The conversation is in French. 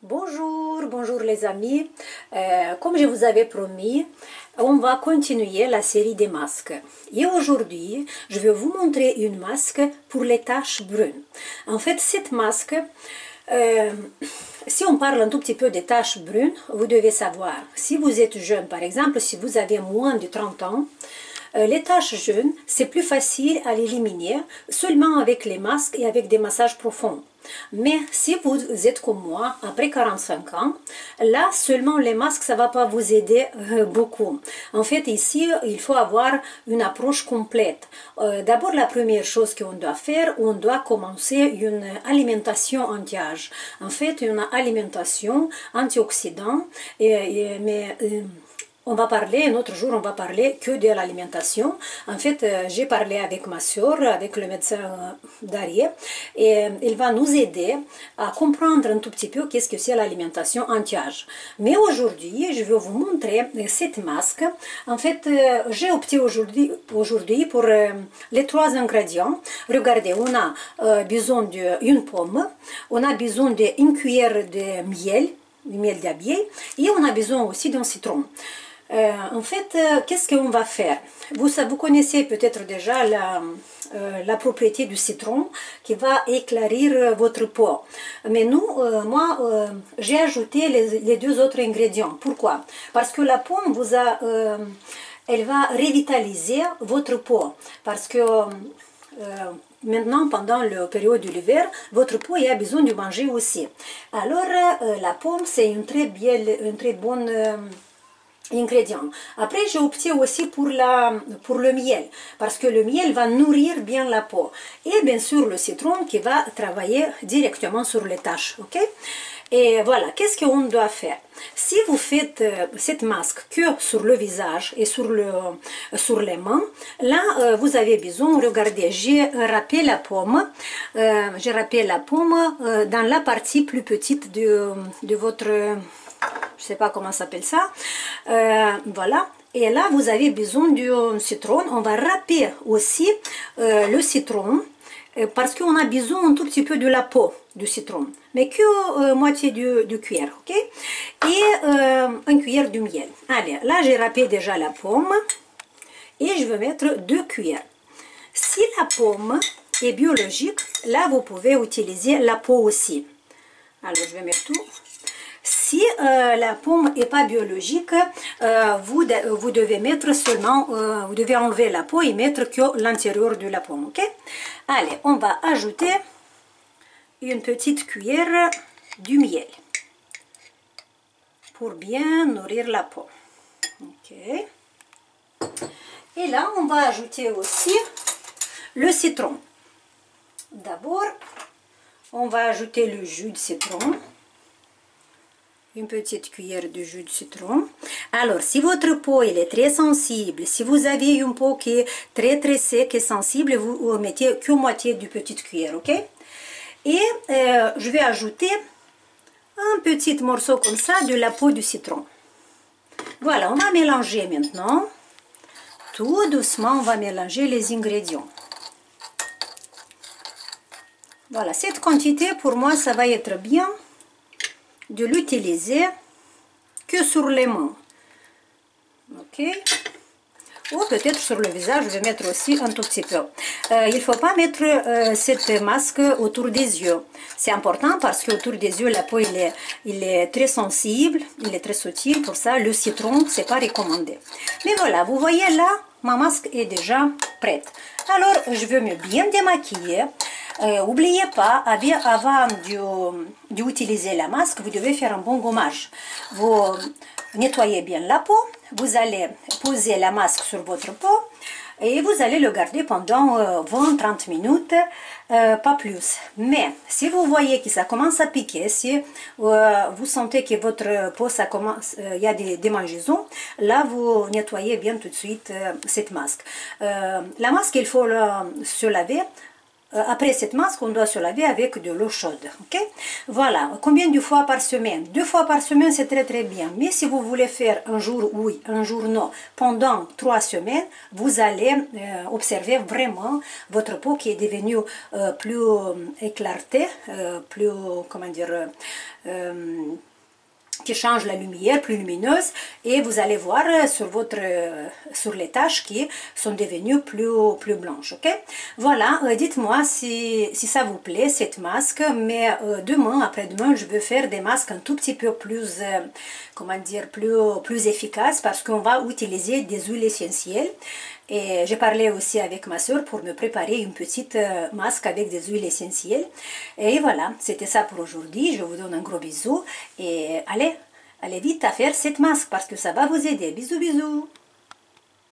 Bonjour, bonjour les amis. Comme je vous avais promis, on va continuer la série des masques. Et aujourd'hui, je vais vous montrer une masque pour les taches brunes. En fait, cette masque, si on parle un tout petit peu des taches brunes, vous devez savoir, si vous êtes jeune par exemple, si vous avez moins de 30 ans, les taches jaunes, c'est plus facile à l'éliminer seulement avec les masques et avec des massages profonds. Mais si vous êtes comme moi, après 45 ans, là seulement les masques, ça ne va pas vous aider beaucoup. En fait, ici, il faut avoir une approche complète. D'abord, la première chose qu'on doit faire, on doit commencer une alimentation anti-âge. En fait, une alimentation antioxydant, on va parler, un autre jour, on va parler que de l'alimentation. En fait, j'ai parlé avec ma soeur, avec le médecin Darie, et il va nous aider à comprendre un tout petit peu qu'est-ce que c'est l'alimentation anti-âge. Mais aujourd'hui, je vais vous montrer cette masque. En fait, j'ai opté aujourd'hui pour les 3 ingrédients. Regardez, on a besoin d'une pomme, on a besoin d'une cuillère de miel, du miel d'abeille, et on a besoin aussi d'un citron. En fait, qu'est-ce qu'on va faire? Vous connaissez peut-être déjà la propriété du citron qui va éclairer votre peau. Mais moi, j'ai ajouté les 2 autres ingrédients. Pourquoi? Parce que la pomme elle va revitaliser votre peau. Parce que maintenant, pendant la période de l'hiver, votre peau a besoin de manger aussi. Alors, la pomme, c'est une très bonne ingrédients. Après, j'ai opté aussi pour le miel, parce que le miel va nourrir bien la peau. Et bien sûr, le citron qui va travailler directement sur les taches. Ok? Et voilà, qu'est-ce qu'on doit faire? Si vous faites cette masque que sur le visage et sur les mains, là, vous avez besoin, regardez, j'ai râpé la pomme, dans la partie plus petite de votre... je ne sais pas comment ça s'appelle ça, voilà, et là vous avez besoin du citron. On va râper aussi le citron, parce qu'on a besoin un tout petit peu de la peau du citron, mais que moitié de cuillère, ok, et une cuillère de miel. Allez, là j'ai râpé déjà la pomme, et je vais mettre 2 cuillères. Si la pomme est biologique, là vous pouvez utiliser la peau aussi. Alors je vais mettre tout. Si la pomme n'est pas biologique, vous devez mettre seulement, vous devez enlever la peau et mettre que l'intérieur de la pomme, ok? Allez, on va ajouter une petite cuillère du miel pour bien nourrir la peau, ok? Et là, on va ajouter aussi le citron. D'abord, on va ajouter le jus de citron. Une petite cuillère de jus de citron. Alors, si votre peau elle est très sensible, si vous avez une peau qui est très sec et sensible, vous mettez que moitié de petite cuillère, ok? Et je vais ajouter un petit morceau comme ça de la peau du citron. Voilà, on va mélanger maintenant. Tout doucement, on va mélanger les ingrédients. Voilà, cette quantité, pour moi, ça va être bien de l'utiliser que sur les mains, ok, ou peut-être sur le visage. Je vais mettre aussi un tout petit peu. Il ne faut pas mettre cette masque autour des yeux. C'est important parce que autour des yeux la peau il est très sensible, il est très subtil. Pour ça le citron c'est pas recommandé. Mais voilà, vous voyez là, ma masque est déjà prête. Alors je vais me bien démaquiller. N'oubliez pas, avant d'utiliser la masque, vous devez faire un bon gommage. Vous nettoyez bien la peau, vous allez poser la masque sur votre peau et vous allez le garder pendant 20-30 minutes, pas plus. Mais si vous voyez que ça commence à piquer, si vous sentez que votre peau, il y a des démangeaisons, là vous nettoyez bien tout de suite cette masque. La masque, il faut se laver. Après cette masque, on doit se laver avec de l'eau chaude, ok? Voilà, combien de fois par semaine? 2 fois par semaine, c'est très bien. Mais si vous voulez faire un jour oui, un jour non, pendant 3 semaines, vous allez observer vraiment votre peau qui est devenue plus éclatée, plus, comment dire, qui change la lumière, plus lumineuse, et vous allez voir sur les taches qui sont devenues plus blanches, ok? Voilà, dites-moi si ça vous plaît, cette masque, mais demain, après-demain, je vais faire des masques un tout petit peu plus, comment dire, plus efficaces, parce qu'on va utiliser des huiles essentielles. Et j'ai parlé aussi avec ma soeur pour me préparer une petite masque avec des huiles essentielles. Et voilà, c'était ça pour aujourd'hui. Je vous donne un gros bisou. Et allez vite à faire cette masque parce que ça va vous aider. Bisous, bisous.